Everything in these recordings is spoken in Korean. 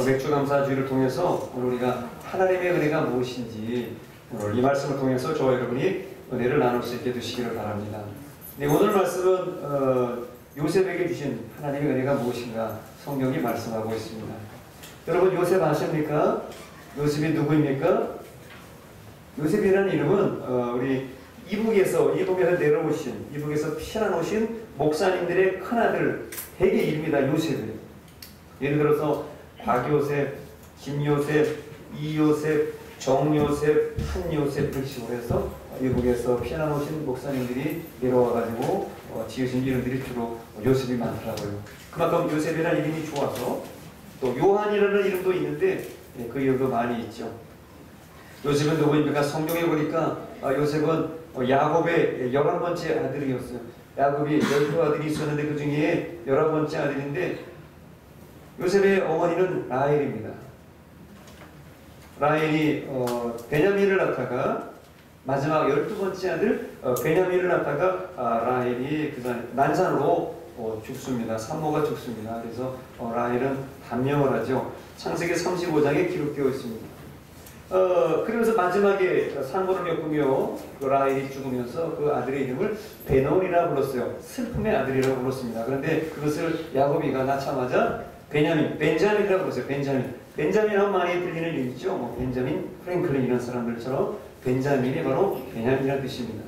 맥주 감사주의를 통해서 오늘 우리가 하나님의 은혜가 무엇인지 오늘 이 말씀을 통해서 저와 여러분이 은혜를 나눌 수 있게 되시기를 바랍니다. 네, 오늘 말씀은 요셉에게 주신 하나님의 은혜가 무엇인가 성경이 말씀하고 있습니다. 여러분 요셉 아십니까? 요셉이 누구입니까? 요셉이라는 이름은 우리 이북에서 내려오신, 이북에서 피난오신 목사님들의 큰아들 대개 이름이다. 요셉이에요. 예를 들어서 박요셉, 김요셉, 이요셉, 정요셉, 한요셉 이렇게 식으로 해서 미국에서 피난오신 목사님들이 내려와가지고 지으신 이름들이 주로 요셉이 많더라고요. 그만큼 요셉이라는 이름이 좋아서 또 요한이라는 이름도 있는데 그 이름도 많이 있죠. 요셉은 누구입니까? 성경에 보니까 요셉은 야곱의 11번째 아들이었어요. 야곱이 12아들이 있었는데 그 중에 11번째 아들인데 요셉의 어머니는 라헬입니다. 라헬이 베냐민을 낳다가 마지막 12번째 아들 베냐민을 낳다가 라헬이 난산으로 죽습니다. 산모가 죽습니다. 그래서 라헬은 단명을 하죠. 창세기 35장에 기록되어 있습니다. 그러면서 마지막에 산모를 겪으며 그 라헬이 죽으면서 그 아들의 이름을 베노니라 불렀어요. 슬픔의 아들이라고 불렀습니다. 그런데 그것을 야곱이가 낳자마자 벤자민이라고 불렀어요. 벤자민 하면 많이 들리는 이름이죠. 뭐 벤자민 프랭클린 이런 사람들처럼 벤자민이 바로 베냐민이라는 뜻입니다.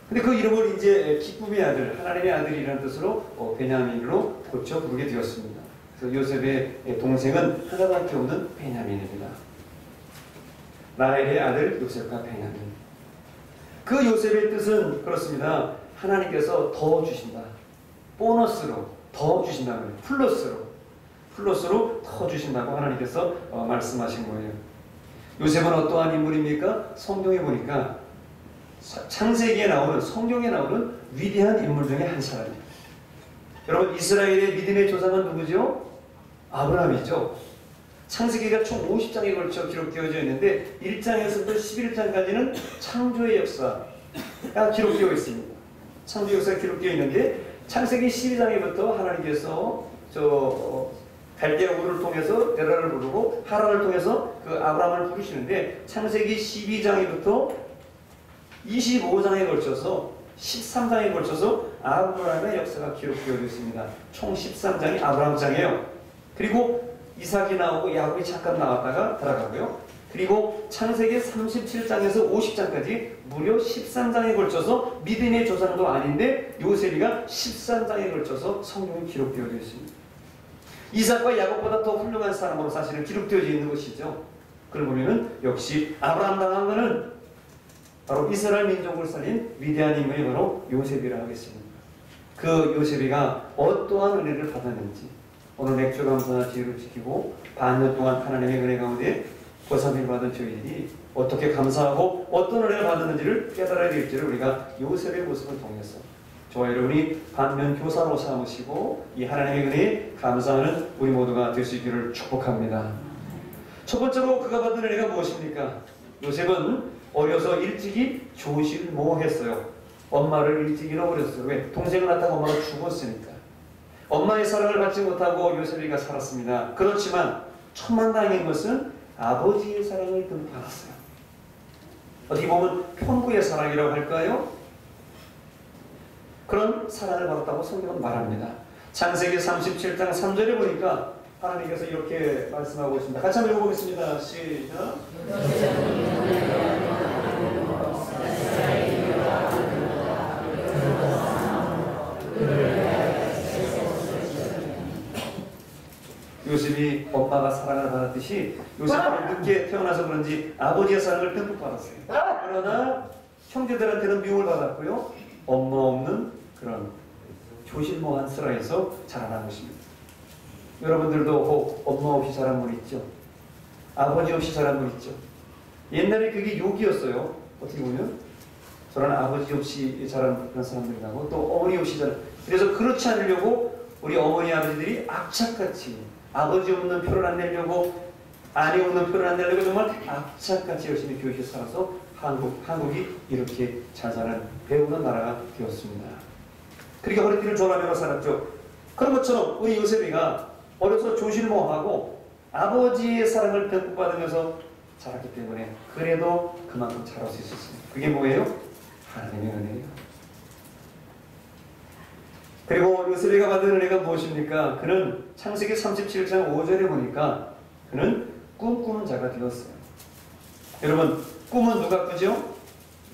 근데 그 이름을 이제 기쁨의 아들, 하나님의 아들이라는 뜻으로 베냐민으로 고쳐 부르게 되었습니다. 그래서 요셉의 동생은 하나밖에 없는 베냐민입니다. 라헬의 아들 요셉과 베냐민. 그 요셉의 뜻은 그렇습니다. 하나님께서 더 주신다. 보너스로 더 주신다는 거예요. 플러스로 더 주신다고 하나님께서 말씀하신 거예요. 요셉은 어떠한 인물입니까? 성경에 보니까 창세기에 나오는, 성경에 나오는 위대한 인물 중에 한 사람입니다. 여러분 이스라엘의 믿음의 조상은 누구죠? 아브라함이죠. 창세기가 총 50장에 걸쳐 기록되어져 있는데 1장에서부터 11장까지는 창조의 역사가 기록되어 있습니다. 창조 역사가 기록되어 있는데 창세기 12장에부터 하나님께서 갈대아 우르를 통해서 데라를 부르고 하란을 통해서 그 아브라함을 부르시는데 창세기 12장에부터 25장에 걸쳐서 13장에 걸쳐서 아브라함의 역사가 기록되어 있습니다. 총 13장이 아브라함장이에요. 그리고 이삭이 나오고 야곱이 잠깐 나왔다가 들어가고요. 그리고 창세기 37장에서 50장까지 무려 13장에 걸쳐서 믿음의 조상도 아닌데 요셉이가 13장에 걸쳐서 성경에 기록되어 있습니다. 이삭과 야곱보다 더 훌륭한 사람으로 사실은 기록되어 있는 것이죠. 그걸 보면은 역시 아브라함 당한 것은 바로 이스라엘 민족을 살린 위대한 인물이 바로 요셉이라 하겠습니다. 그 요셉이가 어떠한 은혜를 받았는지 오늘 맥주 감사 지혜를 지키고 반년 동안 하나님의 은혜 가운데 고삼일 받은 저희들이 어떻게 감사하고 어떤 은혜를 받았는지를 깨달아야 될지를 우리가 요셉의 모습을 통해서 저와 여러분이 반면 교사로 삼으시고 이 하나님의 은혜에 감사하는 우리 모두가 될 수 있기를 축복합니다. 첫 번째로 그가 받은 은혜가 무엇입니까? 요셉은 어려서 일찍이 조실모했어요. 엄마를 일찍 잃어버렸어요. 왜? 동생을 낳다가 엄마가 죽었으니까. 엄마의 사랑을 받지 못하고 요셉이가 살았습니다. 그렇지만 천만다행인 것은 아버지의 사랑을 듬뿍 받았어요. 어떻게 보면 편부의 사랑이라고 할까요? 그런 사랑을 받았다고 성경은 말합니다. 창세기 37장 3절에 보니까 하나님께서 이렇게 말씀하고 있습니다. 같이 한번 읽어보겠습니다. 시작. 요셉이 엄마가 사랑을 받았듯이 요셉은 늦게 태어나서 그런지 아버지의 사랑을 듬뿍 받았어요. 그러나 형제들한테는 미움을 받았고요. 엄마 없는 그런 조실모한 스라에서 자라난 것입니다. 여러분들도 혹 엄마 없이 자란 분 있죠? 아버지 없이 자란 분 있죠? 옛날에 그게 욕이었어요. 어떻게 보면 저는 아버지 없이 자란 그런 사람들이라고 또 어머니 없이 자란. 그래서 그렇지 않으려고 우리 어머니 아버지들이 악착같이 아버지 없는 표를 안 내려고 아내 없는 표를 안 내려고 정말 악착같이 열심히 교육에 살아서 한국이 이렇게 잘 자란 배우는 나라가 되었습니다. 그렇게 허리띠를 졸라매고 살았죠. 그런 것처럼 우리 요셉이가 어려서 조실모하고 아버지의 사랑을 듬뿍 받으면서 자랐기 때문에 그래도 그만큼 잘할 수 있었습니다. 그게 뭐예요? 하나님의 은혜예요. 그리고 요셉이가 받은 은혜가 무엇입니까? 그는 창세기 37장 5절에 보니까 그는 꿈꾸는 자가 되었어요. 여러분, 꿈은 누가 꾸죠?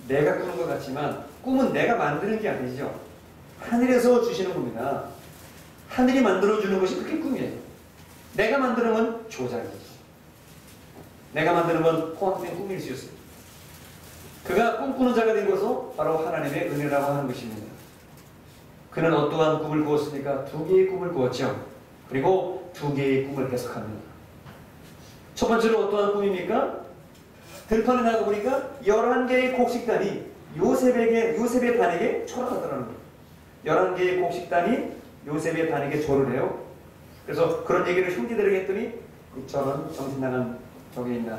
내가 꾸는 것 같지만 꿈은 내가 만드는 게 아니죠. 하늘에서 주시는 겁니다. 하늘이 만들어주는 것이 그게 꿈이에요. 내가 만드는 건 조작이죠. 내가 만드는 건 포함된 꿈일 수 있어요. 그가 꿈꾸는 자가 된 것은 바로 하나님의 은혜라고 하는 것입니다. 그는 어떠한 꿈을 꾸었습니까? 2개의 꿈을 꾸었죠. 그리고 2개의 꿈을 해석합니다. 첫 번째로 어떠한 꿈입니까? 들판에 나가보니까 11개의 곡식단이 요셉의 단에게 초락하더라는 거예요. 11개의 곡식단이 요셉의 단에게 절을 해요. 그래서 그런 얘기를 형제들에게 했더니 저런 정신나간 저게 있나?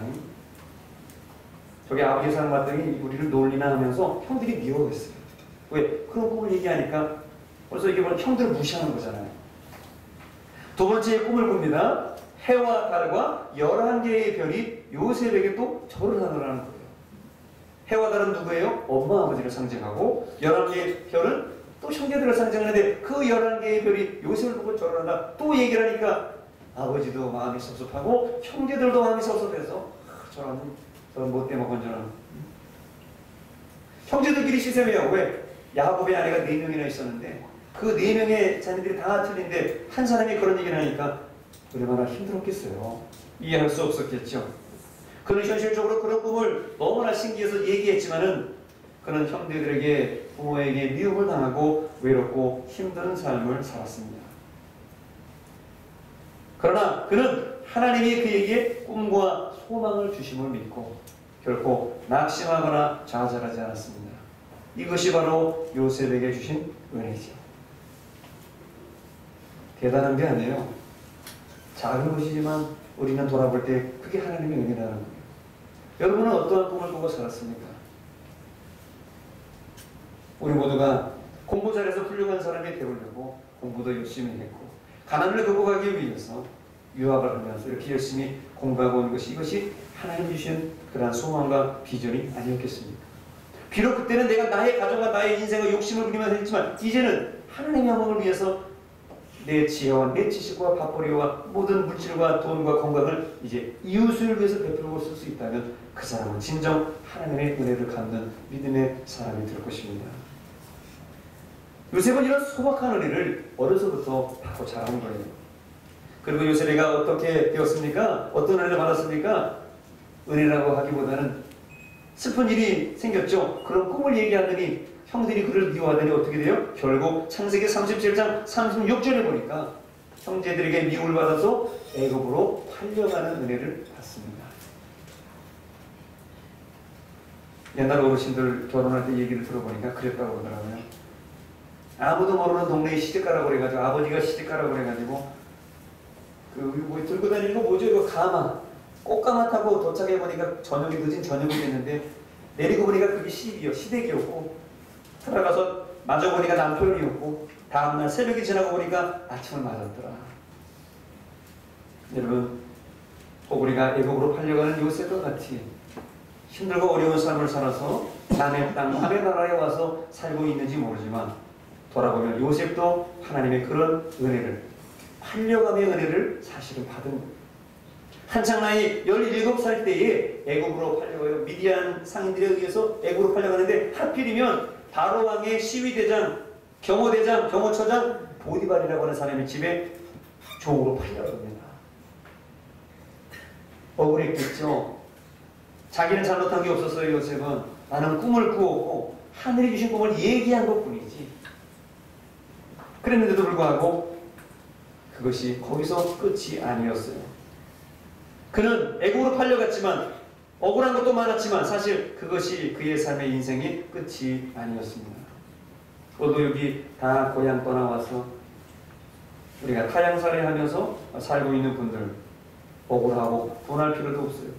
저게 아버지 사랑받더니 우리를 놀리나 하면서 형들이 미워했어요. 왜? 그런 꿈을 얘기하니까 벌써 이게 뭐 형들을 무시하는 거잖아요. 두 번째 꿈을 꿉니다. 해와 달과 11개의 별이 요셉에게 또 절을 하더라는 거예요. 해와 달은 누구예요? 엄마 아버지를 상징하고 11개의 별은 또 형제들을 상징하는데 그 11개의 별이 요셉을 보고 절을 한다. 또 얘기를 하니까 아버지도 마음이 섭섭하고 형제들도 마음이 섭섭해서 저런 못돼 먹은 저런 형제들끼리 시샘해요. 왜? 야곱의 아내가 4명이나 있었는데 그 4명의 자녀들이 다 틀린데 한 사람이 그런 얘기를 하니까 얼마나 힘들었겠어요. 이해할 수 없었겠죠. 그는 현실적으로 그런 꿈을 너무나 신기해서 얘기했지만은 그는 형제들에게 부모에게 미움을 당하고 외롭고 힘든 삶을 살았습니다. 그러나 그는 하나님이 그에게 꿈과 소망을 주심을 믿고 결코 낙심하거나 좌절하지 않았습니다. 이것이 바로 요셉에게 주신 은혜죠. 대단한 게 아니에요. 작은 것이지만 우리는 돌아볼 때 그게 하나님의 은혜라는 거예요. 여러분은 어떠한 꿈을 꾸고 살았습니까? 우리 모두가 공부 잘해서 훌륭한 사람이 되려고 공부도 열심히 했고 가난을 극복하기 위해서 유학을 하면서 이렇게 열심히 공부하고 온 것이 이것이 하나님 주신 그러한 소망과 비전이 아니었겠습니까? 비록 그때는 내가 나의 가정과 나의 인생과 욕심을 부리면서 했지만 이제는 하나님의 영광을 위해서 내 지혜와 내 지식과 밥벌이와 모든 물질과 돈과 건강을 이제 이웃을 위해서 베풀고 쓸 수 있다면 그 사람은 진정 하나님의 은혜를 갖는 믿음의 사람이 될 것입니다. 요셉은 이런 소박한 은혜를 어려서부터 받고 자란 거예요. 그리고 요셉이가 어떻게 되었습니까? 어떤 은혜를 받았습니까? 은혜라고 하기보다는 슬픈 일이 생겼죠. 그런 꿈을 얘기하더니 형들이 그를 미워하더니 어떻게 돼요? 결국 창세기 37장 36절에 보니까 형제들에게 미움을 받아서 애굽으로 팔려가는 은혜를 받습니다. 옛날 어르신들 결혼할 때 얘기를 들어보니까 그랬다고 그러더라고요. 아무도 모르는 동네에 시집가라고 그래가지고 아버지가 시집가라고 그래가지고 뭐 들고 다니는 거 뭐죠? 이거 가마 꽃가마 타고 도착해보니까 저녁이 늦은 저녁이 됐는데 내리고 보니까 그게 시댁이었고 들어가서 맞아보니까 남편이었고 다음날 새벽이 지나고 보니까 아침을 맞았더라. 여러분 꼭 우리가 애국으로 팔려가는 요셉과 같이 힘들고 어려운 삶을 살아서 남의 땅, 남의 나라에 와서 살고 있는지 모르지만 돌아보면 요셉도 하나님의 그런 은혜를 팔려감의 은혜를 사실은 받은 거예요. 한창 나이 17살 때에 애국으로 팔려가요. 미디안 상인들에 의해서 애국으로 팔려가는데 하필이면 바로 왕의 시위대장, 경호대장, 경호처장 보디발이라고 하는 사람의 집에 종으로 팔려갑니다. 억울했겠죠. 자기는 잘못한 게 없었어요. 요셉은 나는 꿈을 꾸었고 하늘이 주신 꿈을 얘기한 것뿐이지. 그랬는데도 불구하고 그것이 거기서 끝이 아니었어요. 그는 애국으로 팔려갔지만 억울한 것도 많았지만 사실 그것이 그의 삶의 인생의 끝이 아니었습니다. 저도 여기 다 고향 떠나와서 우리가 타향살이 하면서 살고 있는 분들 억울하고 분할 필요도 없어요.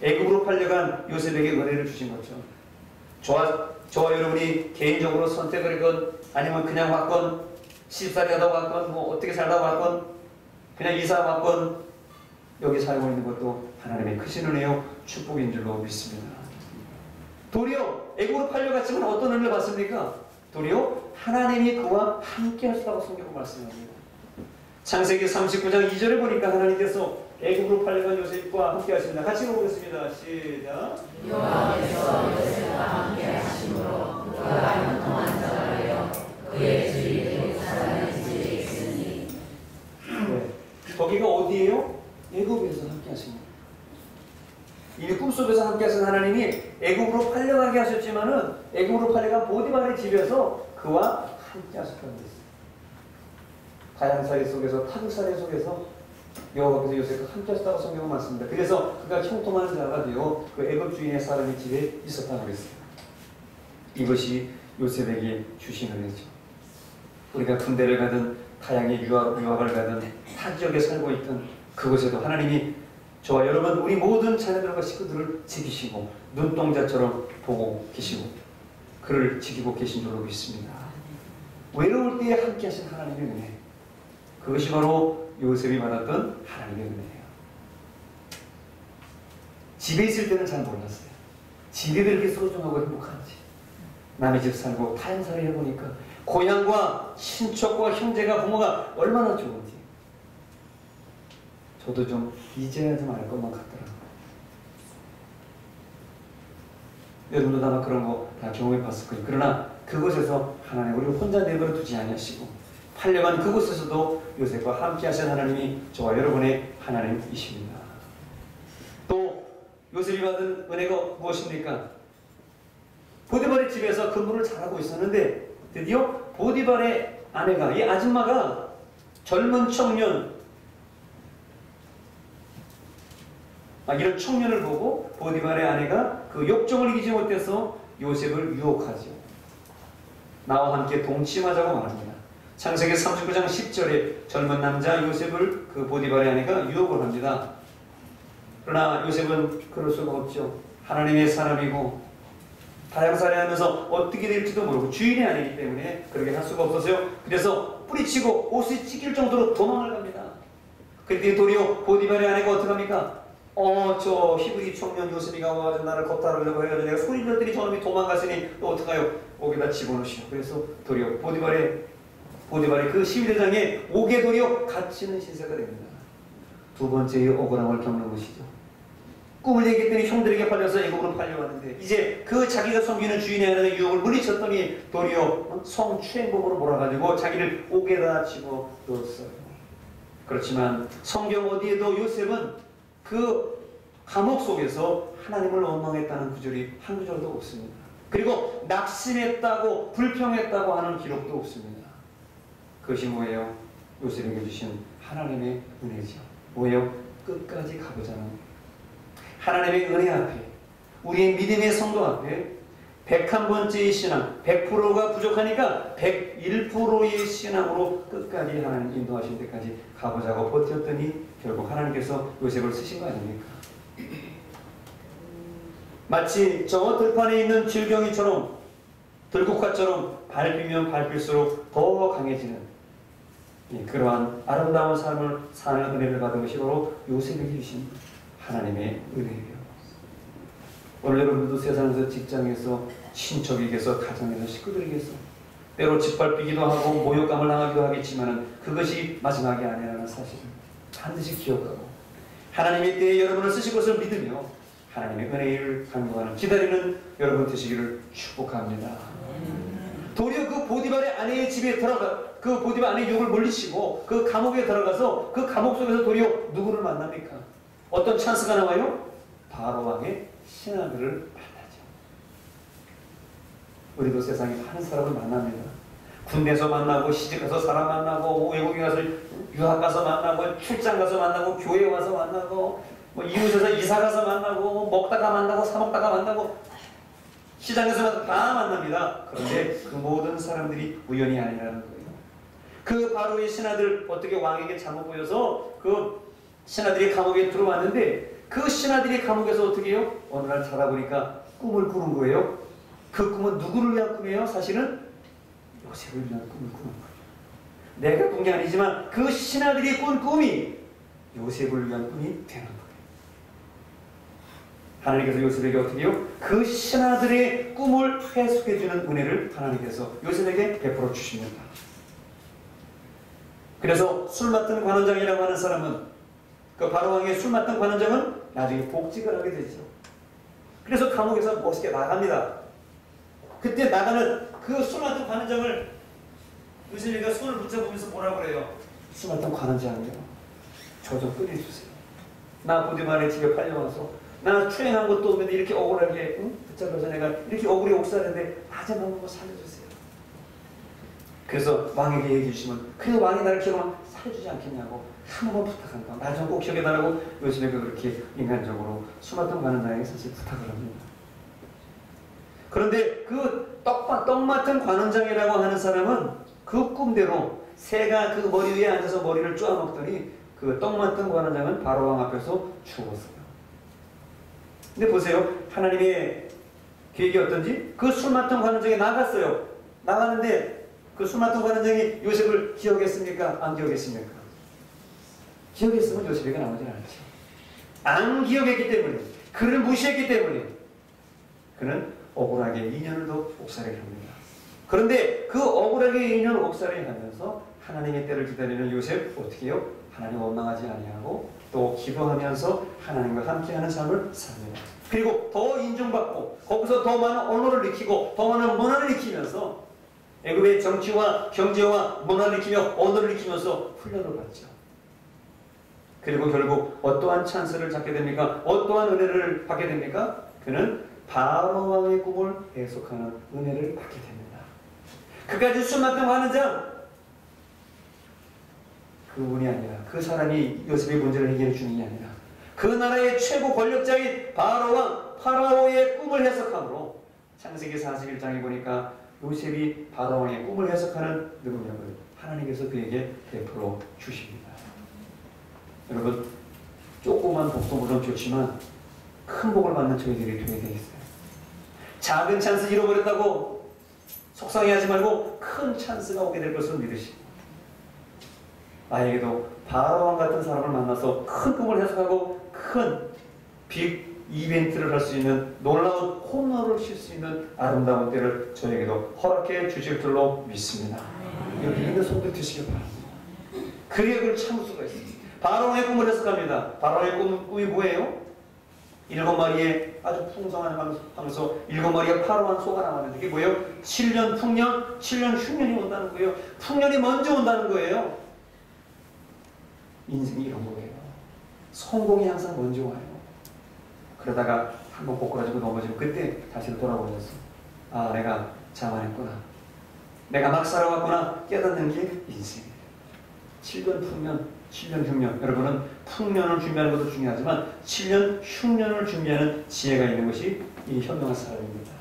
애국으로 팔려간 요셉에게 은혜를 주신 거죠. 저와 여러분이 개인적으로 선택을 했건 아니면 그냥 왔건 시집살이 하다 왔건 뭐 어떻게 살다 왔건 그냥 이사 와건 여기 살고 있는 것도 하나님의 크신 은혜요 축복인 줄로 믿습니다. 도리어 애국으로 팔려갔지만 어떤 은혜를 받습니까? 도리어 하나님이 그와 함께 하시다고 성경은 말씀합니다. 창세기 39장 2절에 보니까 하나님께서 애국으로 팔려간 요셉과 함께 하십니다. 같이 읽어보겠습니다. 시작. 여호와께서 요셉과 함께 하심으로 그가 형통한 자가 되어 그의 주위에 사람의 집에 있으니. 네. 거기가 어디예요? 애국에서 함께 하십니다. 이미 꿈속에서 함께 하신 하나님이 애국으로 팔려가게 하셨지만은 애국으로 팔려간 보디발의 집에서 그와 함께 하셨다는 것입니다. 다양사회 속에서 타국사회 속에서 여호와께서 요셉과 함께 하셨다고 성경은 말씀합니다. 그래서 그가 형통한 자가 되어 그 애굽 주인의 사람의 집에 있었다고 그랬어요. 이것이 요셉에게 주신 은혜죠. 우리가 군대를 가든 다양의 유학을 가든 타 지역에 살고 있든 그곳에도 하나님이 저와 여러분 우리 모든 자녀들과 식구들을 지키시고 눈동자처럼 보고 계시고 그를 지키고 계신 줄로 믿습니다. 외로울 때에 함께 하신 하나님의 은혜, 그것이 바로 요셉이 받았던 하나님의 은혜예요. 집에 있을 때는 잘 몰랐어요. 집이 그렇게 소중하고 행복한지. 남의 집 살고 타향살이 해보니까 고향과 친척과 형제가 부모가 얼마나 좋은지 저도 좀 이제야 좀 알 것만 같더라고요. 여러분도 아마 그런 거 다 경험해 봤을 거예요. 그러나 그곳에서 하나님 우리를 혼자 내버려 두지 아니하시고 팔려간 그곳에서도 요셉과 함께 하신 하나님이 저와 여러분의 하나님이십니다. 또 요셉이 받은 은혜가 무엇입니까? 보디발의 집에서 근무를 잘하고 있었는데 드디어 보디발의 아내가, 이 아줌마가 젊은 청년, 이런 청년을 보고 보디발의 아내가 그 욕정을 이기지 못해서 요셉을 유혹하죠. 나와 함께 동침하자고 말합니다. 창세기 39장 10절에 젊은 남자 요셉을 그 보디발의 아내가 유혹을 합니다. 그러나 요셉은 그럴 수가 없죠. 하나님의 사람이고 다양살이 하면서 어떻게 될지도 모르고 주인이 아니기 때문에 그렇게 할 수가 없었어요. 그래서 뿌리치고 옷이 찢길 정도로 도망을 갑니다. 그때 도리어 보디발의 아내가 어떻게 합니까? 저 히브리 청년 요셉이가 와서 나를 겁탈하려고 해가지고 내가 소리 들었더니 저놈이 도망갔으니 또 어떡하요? 옥에다 집어넣으시오. 그래서 도리어 보디발의 그 시위대장의 옥에 도리어 갇히는 신세가 됩니다. 두 번째의 억울함을 겪는 것이죠. 꿈을 얘기했더니 형들에게 팔려서 애국으로 팔려왔는데 이제 그 자기가 섬기는 주인의 아내의 유혹을 물리쳤더니 도리어 성추행범으로 몰아가지고 자기를 옥에다 집어넣었어요. 그렇지만 성경 어디에도 요셉은 그 감옥 속에서 하나님을 원망했다는 구절이 한 구절도 없습니다. 그리고 낙심했다고 불평했다고 하는 기록도 없습니다. 그것이 뭐예요? 요셉에게 주신 하나님의 은혜죠. 뭐예요? 끝까지 가보자는 하나님의 은혜 앞에, 우리의 믿음의 성도 앞에 101번째의 신앙, 100%가 부족하니까 101%의 신앙으로 끝까지 하나님 인도하신 데까지 가보자고 버텼더니 결국 하나님께서 요셉을 쓰신 거 아닙니까? 마치 저 들판에 있는 질경이처럼 들국화처럼 밟히면 밟힐수록 더 강해지는 그러한 아름다운 삶을 사는 은혜를 받은 것이 바로 요셉에게 주신 하나님의 은혜예요. 오늘 여러분들도 세상에서, 직장에서, 친척에게서, 가정에서, 식구들에게서 때로 짓밟히기도 하고 모욕감을 당하기도 하겠지만 그것이 마지막이 아니라는 사실을 반드시 기억하고 하나님의 때에 여러분을 쓰실 것을 믿으며 하나님의 은혜를 간구하는 기다리는 여러분 되시기를 축복합니다. 도리어 그 보디발의 아내의 집에 들어가 그 보디발 아내의 욕을 물리치고 그 감옥에 들어가서 그 감옥 속에서 도리어 누구를 만납니까? 어떤 찬스가 나와요? 바로 왕의 신하들을 만나죠. 우리도 세상에 많은 사람을 만납니다. 군대에서 만나고 시집가서 사람 만나고 외국에 가서 유학 가서 만나고 출장 가서 만나고 교회 와서 만나고 이웃에서 이사 가서 만나고 먹다가 만나고 사 먹다가 만나고 시장에서 다 만납니다. 그런데 그 모든 사람들이 우연이 아니라는 거예요. 그 바로의 신하들 어떻게 왕에게 잘못 보여서 그 신하들이 감옥에 들어왔는데 그 신하들이 감옥에서 어떻게 해요? 어느 날 자다 보니까 꿈을 꾸는 거예요. 그 꿈은 누구를 위한 꿈이에요? 사실은 요셉을 위한 꿈을 꾸는 거예요. 내가 꾼 게 아니지만 그 신하들이 꾼 꿈이 요셉을 위한 꿈이 되는 거예요. 하나님께서 요셉에게 어떻게 해요? 그 신하들의 꿈을 해석해주는 은혜를 하나님께서 요셉에게 베풀어 주십니다. 그래서 술 맡은 관원장이라고 하는 사람은, 그 바로왕의 술 맡은 관원장은 나중에 복직을 하게 되죠. 그래서 감옥에서 멋있게 나갑니다. 그때 나가는 그 술 맡은 관원장을 요셉이가 손을 붙잡으면서 뭐라고 그래요? 술 맡은 관원장이요, 저 좀 끊어주세요. 나 보디만에 집에 팔려와서 나 추행한 것도 없는데 이렇게 억울하게 붙잡혀서 내가 이렇게 억울히 옥살인데 아재 먹는 거 살려주세요. 그래서 왕에게 얘기해 주시면, 그래도 왕이 나를 기억하면 살려주지 않겠냐고 한 번 부탁한다. 나 좀 꼭 기억해달라고 요셉에게 그렇게 인간적으로 술 맡은 관원장에게 사실 부탁을 합니다. 그런데 그 떡 맡은 관원장이라고 하는 사람은 그 꿈대로 새가 그 머리 위에 앉아서 머리를 쪼아먹더니 그 떡 맡은 관원장은 바로왕 앞에서 죽었어요. 근데 보세요. 하나님의 계획이 어떤지, 그 술 맡은 관원장이 나갔어요. 나가는데 그 술 맡은 관원장이 요셉을 기억했습니까? 안 기억했습니까? 기억했으면 요셉에게 나오진 않죠. 안 기억했기 때문에, 그를 무시했기 때문에 그는 억울하게 2년을 더 옥살이를 합니다. 그런데 그 억울하게 2년을 옥살이를 하면서 하나님의 때를 기다리는 요셉 어떻게 해요? 하나님 원망하지 아니하고 또 기도하면서 하나님과 함께하는 삶을 삽니다. 그리고 더 인정받고 거기서 더 많은 언어를 익히고 더 많은 문화를 익히면서 애굽의 정치와 경제와 문화를 익히며 언어를 익히면서 훈련을 받죠. 그리고 결국 어떠한 찬스를 잡게 됩니까? 어떠한 은혜를 받게 됩니까? 그는 바로왕의 꿈을 해석하는 은혜를 받게 됩니다. 그까지 술 맡은 관원장, 그분이 아니라, 그 사람이 요셉의 문제를 해결해 주는 게 아니라 그 나라의 최고 권력자인 바로왕 파라오의 꿈을 해석함으로 창세기 41장에 보니까 요셉이 바로왕의 꿈을 해석하는 능력을 하나님께서 그에게 베풀어 주십니다. 여러분, 조그만 복도 물론 좋지만 큰 복을 받는 저희들이 되게 되겠어요. 작은 찬스 잃어버렸다고 속상해하지 말고 큰 찬스가 오게 될 것을 믿으시고, 나에게도 바로왕 같은 사람을 만나서 큰 꿈을 해석하고 큰 빅 이벤트를 할 수 있는, 놀라운 홈런을 칠 수 있는 아름다운 때를 저에게도 허락해 주실 줄로 믿습니다. 여기 있는 손들 드시기 바랍니다. 그래야 그걸 참을 수가 있습니다. 바로왕의 꿈을 해석합니다. 바로왕의 꿈이 뭐예요? 7마리의 아주 풍성한 하면서 7마리의 파로한 소가 나왔는데, 이게 뭐예요? 7년 풍년, 7년 흉년이 온다는 거예요. 풍년이 먼저 온다는 거예요. 인생이 이런 거예요. 성공이 항상 먼저 와요. 그러다가 한번 꼬꾸라지고 넘어지면 그때 다시 돌아보면서, 아, 내가 자만했구나, 내가 막 살아왔구나 깨닫는 게 인생이에요. 7년 풍년, 7년 흉년. 여러분은 풍년을 준비하는 것도 중요하지만 7년 흉년을 준비하는 지혜가 있는 것이 이 현명한 사람입니다.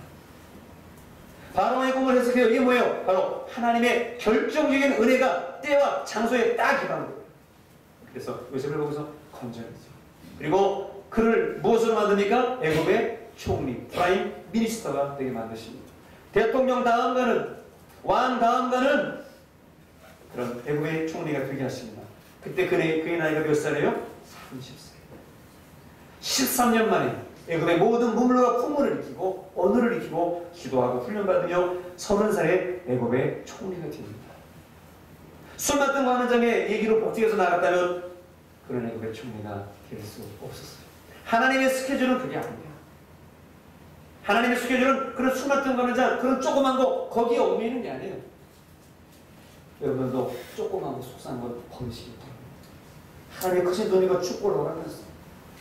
바로의 꿈을 해석해요. 이게 뭐예요? 바로 하나님의 결정적인 은혜가 때와 장소에 딱 기반한 거예요. 그래서 요셉을 보고서 건져내죠. 그리고 그를 무엇으로 만듭니까? 애굽의 총리, 프라임 미니스터가 되게 만드십니다. 대통령 다음가는, 왕 다음가는 그런 애굽의 총리가 되게 하십니다. 그때 그의 나이가 몇 살이에요? 30세. 13년 만에 애굽의 모든 문물과 풍문을 익히고 언어를 익히고 기도하고 훈련받으며 30살에 애굽의 총리가 됩니다. 술 맡은 관원장의 얘기로 복직해서 나갔다면 그런 애굽의 총리가 될 수 없었어요. 하나님의 스케줄은 그게 아니에요. 하나님의 스케줄은 그런 술 맡은 관원장, 그런 조그만 거 거기에 얽매이는 게 아니에요. 여러분도 조그만 거 속상한 건 버리시기 바랍니다. 하나님의 크신 돈이고 축복을 원하면서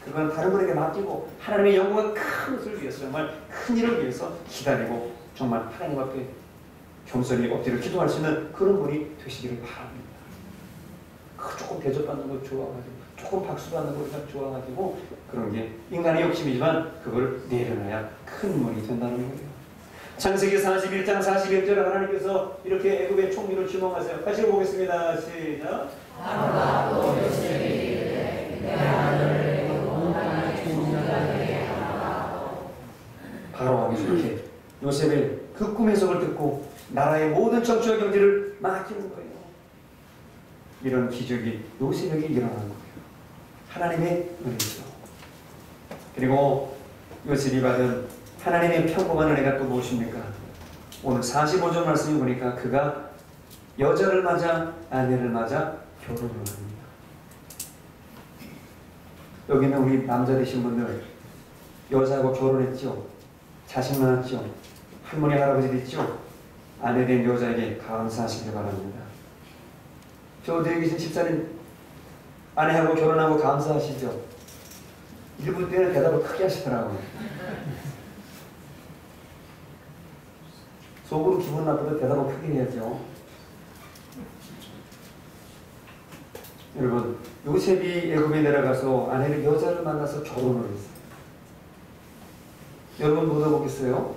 그건 다른 분에게 맡기고 하나님의 영광의 큰 것을 위해서, 정말 큰 일을 위해서 기다리고 정말 하나님 앞에 겸손히 엎드려 기도할 수 있는 그런 분이 되시기를 바랍니다. 그 조금 대접받는 거 좋아가지고, 조금 박수 받는 거 좋아가지고, 그런 게 인간의 욕심이지만 그걸 내려놔야 큰 문이 된다는 거예요. 창세기 41장 41절 하나님께서 이렇게 애굽의 총리를 지명하세요. 다시 보겠습니다. 시작. 바로가 또 요셉에게 이르되 내 아들을 온 나라의 총리가 되게 하라. 바로왕이 이렇게 요셉의 그 꿈 해석을 듣고 나라의 모든 정치와 경제를 맡기는 거예요. 이런 기적이 요셉에게 일어난 거예요. 하나님의 은혜죠. 그리고 요셉이 받은 하나님의 평범한 은혜가 또 무엇입니까? 오늘 45절 말씀을 보니까 그가 여자를 맞아 아내를 맞아 결혼을 합니다. 여기는 우리 남자 되신 분들 여자하고 결혼했죠. 자식 낳았죠. 할머니 할아버지 됐죠. 아내 된 여자에게 감사하시길 바랍니다. 저 어디에 계신 집사님 아내하고 결혼하고 감사하시죠? 일부 때는 대답을 크게 하시더라고요. 속으로 기분 나쁘도 대답을 크게 해야죠. 여러분, 요셉이 애굽에 내려가서 아내를 여자를 만나서 결혼을 했어요. 여러분 물어보겠어요?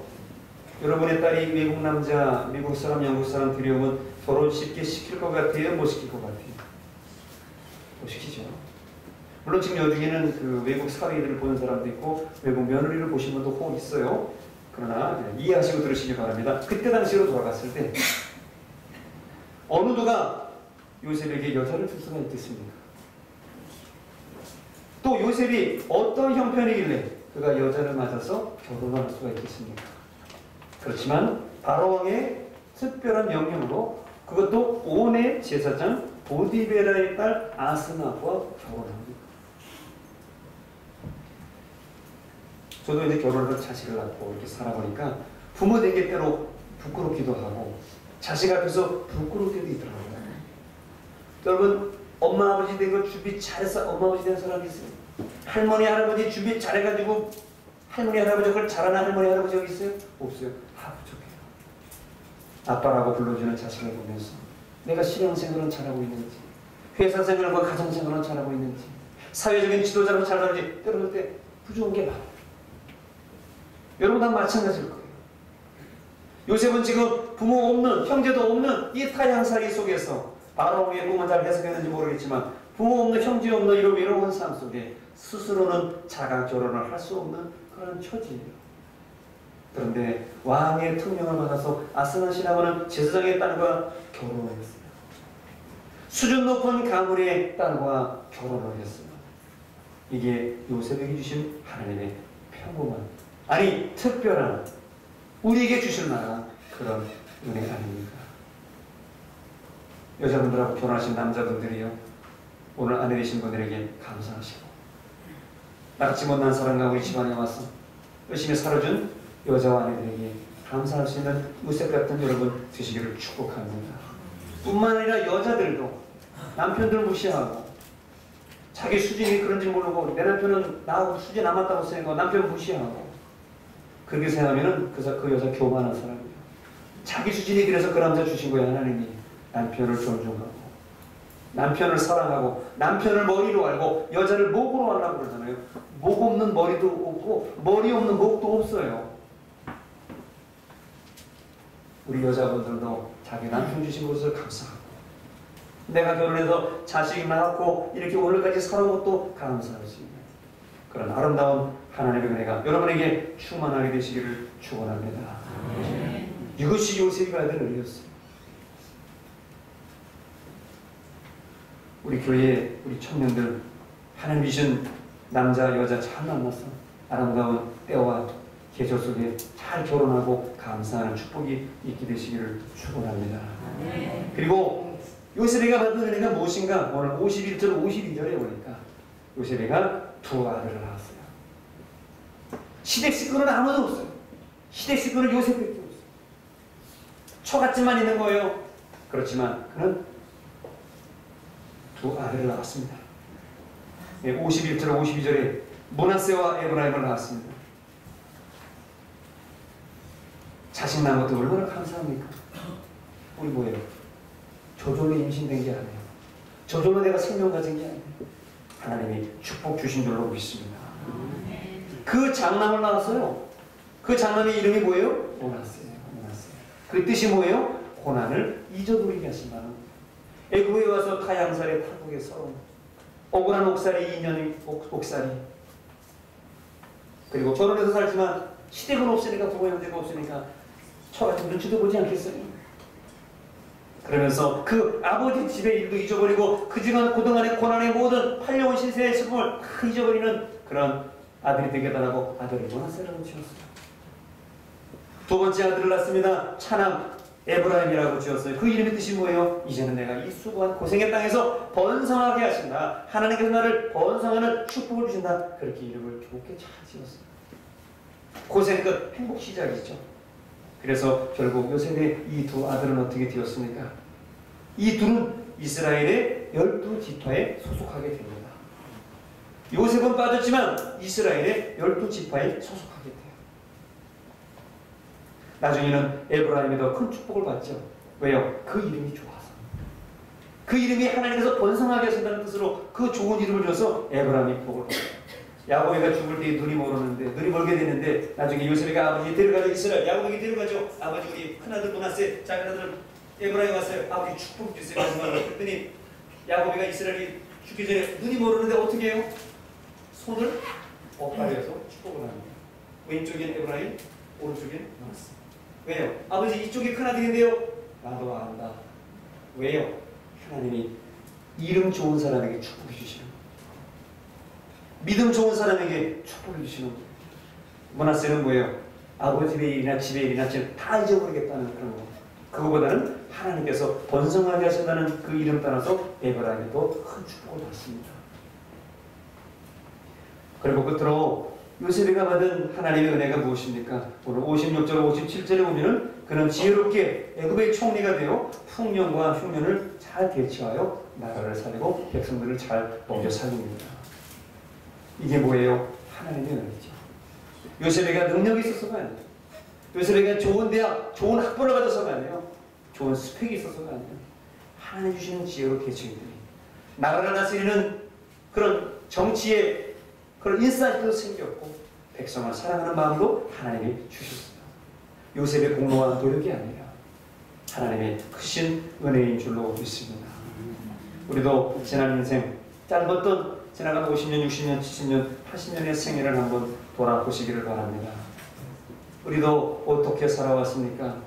여러분의 딸이 외국 남자, 미국 사람, 영국 사람 들여오면 결혼 쉽게 시킬 것 같아요? 못 시킬 것 같아요? 못 시키죠. 물론 지금 여중에는 그 외국 사위들을 보는 사람도 있고 외국 며느리를 보신 분도 혹 있어요. 그러나 이해하시고 들으시기 바랍니다. 그때 당시로 돌아갔을 때 어느 누가 요셉에게 여자를 줄 수가 있겠습니까? 또 요셉이 어떤 형편이길래 그가 여자를 맞아서 결혼을 할 수가 있겠습니까? 그렇지만 바로왕의 특별한 명령으로 그것도 온의 제사장 보디베라의 딸 아스나와 결혼합니다. 저도 이제 결혼을 해서 자식을 낳고 이렇게 살아보니까 부모 되기 때로 부끄럽기도 하고 자식 앞에서 부끄러울 때도 있더라고요. 여러분 엄마 아버지 된 거 준비 잘해서 엄마 아버지 된 사람이 있어요? 할머니 할아버지 준비 잘해가지고 할머니 할아버지 그걸 잘하는 할머니 할아버지 여기 있어요? 없어요. 다 부족해요. 아빠라고 불러주는 자식을 보면서 내가 실용생활은 잘하고 있는지 회사 생활과 가정 생활은 잘하고 있는지 사회적인 지도자로 잘하는지 때로는 때 부족한 게 많아요. 여러분 다 마찬가지일 거예요. 요셉은 지금 부모 없는 형제도 없는 이 타향살이 속에서 바로의 꿈은 잘 해석했는지 모르겠지만 부모 없는 형제 없는 이런 외로운 삶 속에 스스로는 자가 결혼을 할 수 없는 그런 처지예요. 그런데 왕의 특명을 받아서 아스나시라고 하는 제사장의 딸과 결혼을 했어요. 수준 높은 가문의 딸과 결혼을 했어요. 이게 요셉에게 주신 하나님의 평범한 아니 특별한 우리에게 주실 만한 그런 은혜 아닙니까? 여자분들하고 결혼하신 남자분들이요 오늘 아내 되신 분들에게 감사하시고 낚지 못난 사람과 우리 집안에 와서 열심히 살아준 여자와 아내들에게 감사할 수 있는 요셉 같은 여러분 되시기를 축복합니다. 뿐만 아니라 여자들도 남편들 무시하고 자기 수준이 그런지 모르고 내 남편은 나하고 수준 남았다고 생각하고 남편 무시하고 그렇게 생각하면 그 여자 교만한 사람이에요. 자기 수준이 그래서 그 남자 주신 거예요. 하나님이 남편을 존중하고 남편을 사랑하고 남편을 머리로 알고 여자를 목으로 하려고 그러잖아요. 목 없는 머리도 없고 머리 없는 목도 없어요. 우리 여자분들도 자기 남편 주신 것을 감사하고 내가 결혼해서 자식 낳고 이렇게 오늘까지 살아온 것도 감사하지. 그런 아름다운 하나님의 은혜가 여러분에게 충만하게 되시기를 축원합니다. 이것이 요셉이 받은 은혜였어요. 우리 교회 우리 청년들 하나님 주신 남자 여자 잘 만나서 아름다운 때와 계절 속에 잘 결혼하고 감사하는 축복이 있게 되시기를 축원합니다. 그리고 요셉이가 받은 은혜가 무엇인가? 오늘 51절 52절에 보니까 요셉이가 두 아들을 낳았어요. 시댁 식구는 아무도 없어요. 시댁 식구는 요셉밖에 없어요. 처갓집만 있는 거예요. 그렇지만 그는 두 아들을 낳았습니다. 51절 52절에 므낫세와 에브라임을 낳았습니다. 자식 낳은 것도 얼마나 감사합니까? 우리 뭐예요? 저절로 임신된 게 아니에요. 저절로 내가 생명 가진 게 아니에요. 하나님이 축복 주신 줄로 믿습니다. 그 장남을 낳았어요. 그 장남의 이름이 뭐예요? 므낫세예요. 그 뜻이 뭐예요? 고난을 잊어버리게 하신다는 거예요. 애굽에 와서 타향살의 타국에서 억울한 옥살이 2년의 옥살이 그리고 결혼해서 살지만 시댁은 없으니까 부모 형제가 없으니까 처갓집 눈치도 보지 않겠어요. 그러면서 그 아버지 집의 일도 잊어버리고 그 집안 그동안의 고난의 모든 팔려온 신세의 슬픔을 다 잊어버리는 그런 아들이 되겠다라고 아들을 모나세라고 지었어요. 두 번째 아들을 낳습니다. 차남 에브라임이라고 지었어요. 그 이름의 뜻이 뭐예요? 이제는 내가 이 수고한 고생의 땅에서 번성하게 하신다. 하나님께서 나를 번성하는 축복을 주신다. 그렇게 이름을 좋게 잘 지었어요. 고생 끝 행복 시작이죠. 그래서 결국 요셉의 이 두 아들은 어떻게 되었습니까? 이 둘은 이스라엘의 12지파에 소속하게 됩니다. 요셉은 빠졌지만 이스라엘의 12지파에 소속하게 돼요. 나중에는 에브라임이 더 큰 축복을 받죠. 왜요? 그 이름이 좋아서. 그 이름이 하나님께서 번성하게 하신다는 뜻으로 그 좋은 이름을 줘서 에브라임이 복을 받아요. 야곱이가 죽을 때 눈이 멀게 되는데 나중에 요셉이가 아버지 데려가죠. 이스라엘 야곱에게 데려가죠. 아버지 우리 큰아들 모나세 작은 아들 에브라임 왔어요. 아버지 축복 주세요. 그랬더니 야곱이가 이스라엘이 죽기 전에 눈이 멀었는데 어떻게 해요? 손을 엇갈려서 축복을 합니다. 왼쪽엔 에브라임, 오른쪽엔 모나세. 왜요? 아버지 이쪽이 큰아들인데요. 나도 안다. 왜요? 하나님이 이름 좋은 사람에게 축복해 주시는 거예요. 믿음 좋은 사람에게 축복해 주시는 거예요. 모나세는 뭐예요? 아버지의 일이나 집의 일이나 다 잊어버리겠다는 그런 거. 그거보다는 하나님께서 번성하게 하신다는 그 이름 따라서 에브라임이 더 큰 축복을 받습니다. 그리고 끝으로 요셉이가 받은 하나님의 은혜가 무엇입니까? 오늘 56절, 57절에 보면 그는 지혜롭게 애굽의 총리가 되어 풍년과 흉년을 잘 대처하여 나라를 살리고 백성들을 잘 먹여 살립니다. 이게 뭐예요? 하나님의 은혜죠. 요셉이가 능력이 있어서가 아니에요. 요셉이가 좋은 대학, 좋은 학벌을 가져서가 아니에요. 좋은 스펙이 있어서가 아니에요. 하나님 주시는 지혜로 대처인들이 나라를 다스리는 그런 정치의 그런 인사이트도 생겼고 백성을 사랑하는 마음도 하나님이 주셨어요. 요셉의 공로와 노력이 아니라 하나님의 크신 은혜인 줄로 믿습니다. 우리도 지난 인생 짧았던 지나간 50년, 60년, 70년, 80년의 생애를 한번 돌아보시기를 바랍니다. 우리도 어떻게 살아왔습니까?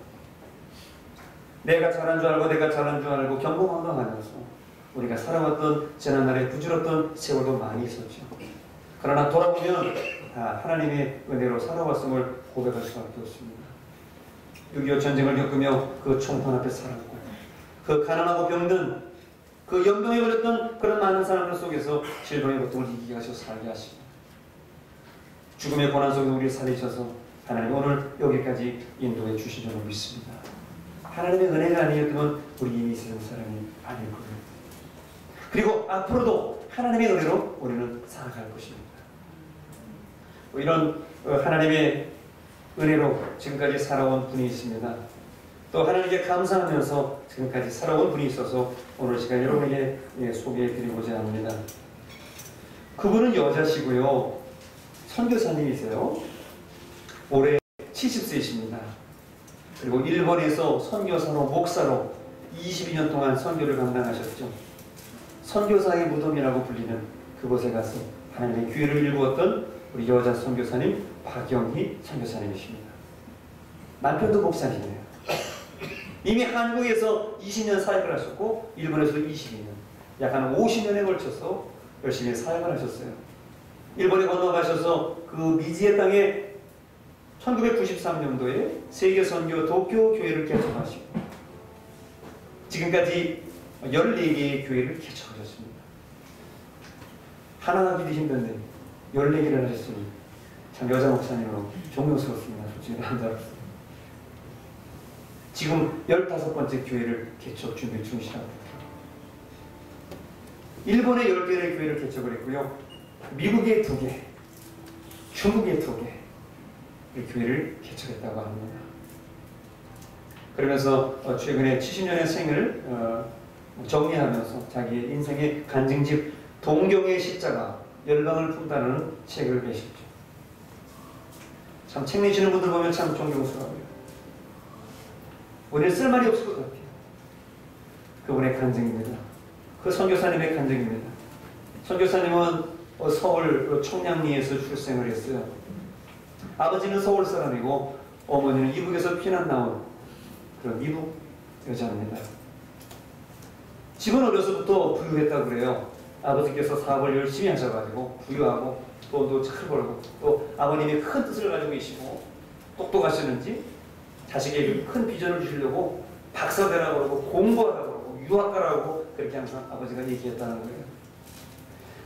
내가 잘한 줄 알고 경고망망하면서 우리가 살아왔던 지난날의 부질없던 세월도 많이 있었죠. 그러나 돌아보면 하나님의 은혜로 살아왔음을 고백할 수밖에 없습니다. 6.25 전쟁을 겪으며 그 총판 앞에 살았고 그 가난하고 병든 그 연병에 걸렸던 그런 많은 사람들 속에서 질병의 고통을 이기게 하셔 살게 하시고 죽음의 고난 속에서 우리를 살리셔서 하나님 오늘 여기까지 인도해 주신 줄로 믿습니다. 하나님의 은혜가 아니었다면 우리 이미 있는 사람이 아닐 거예요. 그리고 앞으로도 하나님의 은혜로 우리는 살아갈 것입니다. 이런 하나님의 은혜로 지금까지 살아온 분이 있습니다. 또 하나님께 감사하면서 지금까지 살아온 분이 있어서 오늘 시간 여러분에게 소개해 드리고자 합니다. 그분은 여자시고요. 선교사님이세요. 올해 70세이십니다. 그리고 일본에서 선교사로 목사로 22년 동안 선교를 감당하셨죠. 선교사의 무덤이라고 불리는 그곳에 가서 하나님의 귀를 일구었던 우리 여자 선교사님 박영희 선교사님이십니다. 남편도 목사님이에요. 이미 한국에서 20년 사역을 하셨고 일본에서도 22년, 약 한 50년에 걸쳐서 열심히 사역을 하셨어요. 일본에 건너가셔서 그 미지의 땅에 1993년도에 세계선교 도쿄 교회를 개척하시고 지금까지 14개의 교회를 개척하셨습니다. 하나 하기도 힘든데 14개를 하셨으니 참 여자 목사님으로 존경스럽습니다. 솔직히 남자로서. 지금 15번째 교회를 개척 준비 중이시라고. 일본에 10개의 교회를 개척을 했고요. 미국에 2개, 중국에 2개 교회를 개척했다고 합니다. 그러면서 최근에 70년의 생을 정리하면서 자기의 인생의 간증집 동경의 십자가 열방을 품다는 책을 내셨죠. 참 책 내시는 분들 보면 참 존경스러워요. 우리는 쓸 말이 없을 것 같아요. 그분의 간증입니다. 그 선교사님의 간증입니다. 선교사님은 서울 청량리에서 출생을 했어요. 아버지는 서울 사람이고 어머니는 이북에서 피난 나온 그런 이북 여자입니다. 집은 어려서부터 부유했다고 그래요. 아버지께서 사업을 열심히 하셔가지고 부유하고 돈도 잘 벌고 또 아버님이 큰 뜻을 가지고 계시고 똑똑하시는지 자식에게 큰 비전을 주시려고 박사되라고 그러고 공부하라고 그러고 유학가라고 그렇게 항상 아버지가 얘기했다는 거예요.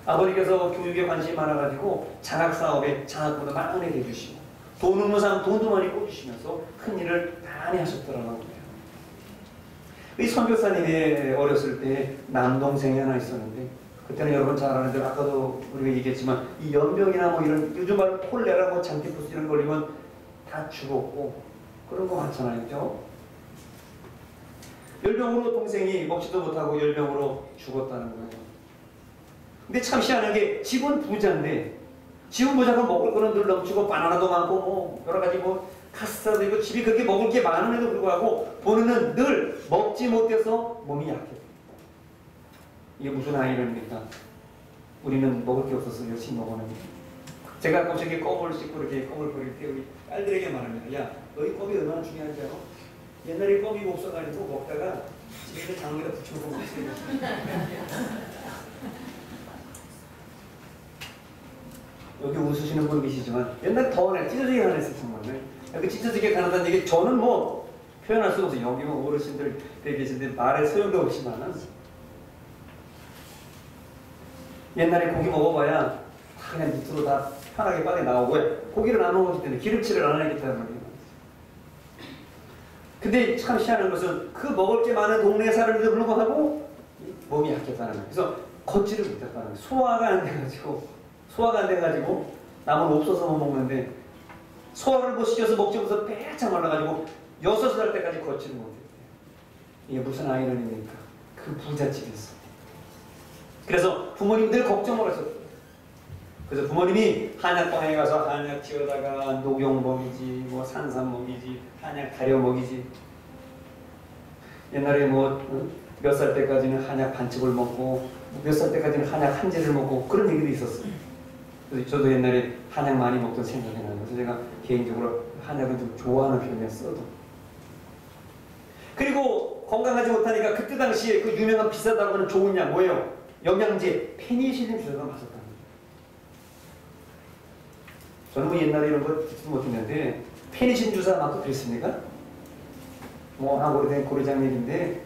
아버지께서 교육에 관심이 많아가지고 장학사업에 장학금도 많이 해주시고 돈 없는 사람 돈도 많이 꿔주시면서 큰 일을 많이 하셨더라는 거예요. 이 선교사님이 어렸을 때 남동생이 하나 있었는데 그때는 여러분 잘 아는 대로 아까도 우리가 얘기했지만 이 연병이나 뭐 이런 요즘 말로 콜레라고 장티푸스 이런 걸리면 다 죽었고 그런 거 많잖아요. 그죠? 열병으로 동생이 먹지도 못하고 열병으로 죽었다는 거예요. 근데 참 희한한 게 집은 부자인데 집은 부자가 먹을 거는 늘 넘치고 바나나도 많고 뭐 여러 가지 뭐 카스타도 있고 집이 그렇게 먹을 게 많음에도 불구하고 본인은 늘 먹지 못해서 몸이 약해요. 이게 무슨 아이러니입니까? 우리는 먹을 게 없어서 열심히 먹었는데 제가 가끔씩 껌을 씹고 이렇게 껌을 버릴 때 우리 딸들에게 말합니다. 야, 너희 껌이 얼마나 중요한지 알아? 옛날에 껌이 없어가지고 먹다가 집에 있는 장롱에다 붙여놓고 먹었어요. 여기 웃으시는 분 계시지만 옛날 더워내 찢어지게 가냈어요. 정말. 그 찢어지게 가난다는 얘기 저는 뭐 표현할 수 없어요. 여기 뭐 어르신들 계신데 말에 소용도 없지만은 옛날에 고기 먹어봐야 그냥 밑으로 다 편하게 빨리 나오고 고기를 안 먹었기 때문에 기름칠을 안 하기 때문에. 근데 참 희한한 것은 그 먹을 게 많은 동네 사람들도 불구하고 몸이 약했다는 거예요. 그래서 걷지를 못했다는 거예요. 소화가 안 돼가지고 남은 없어서 못 먹는데 소화를 못 시켜서 먹지 못해서 빼짝 말라가지고 6살 때까지 걷지를 못했대요. 이게 무슨 아이러니입니까? 그 부잣집에서. 그래서 부모님들 걱정을 하셨대요. 그래서 부모님이 한약방에 가서 한약 지어다가 녹용 먹이지 뭐 산삼 먹이지 한약 다려 먹이지 옛날에 뭐 몇 살 때까지는 한약 반집을 먹고 몇 살 때까지는 한약 한 제를 먹고 그런 얘기도 있었어요. 그래서 저도 옛날에 한약 많이 먹던 생각이 나요. 그래서 제가 개인적으로 한약을 좀 좋아하는 편이었어도. 그리고 건강하지 못하니까 그때 당시에 그 유명한 비싸다고 하는 좋은 약 뭐예요? 영양제 페니실린 주사가 맞았다는 거예요. 저는 뭐 옛날에 이런 거 듣지도 못했는데 페니실린 주사 맞고 그랬습니까? 뭐 오래된 고려장 얘기인데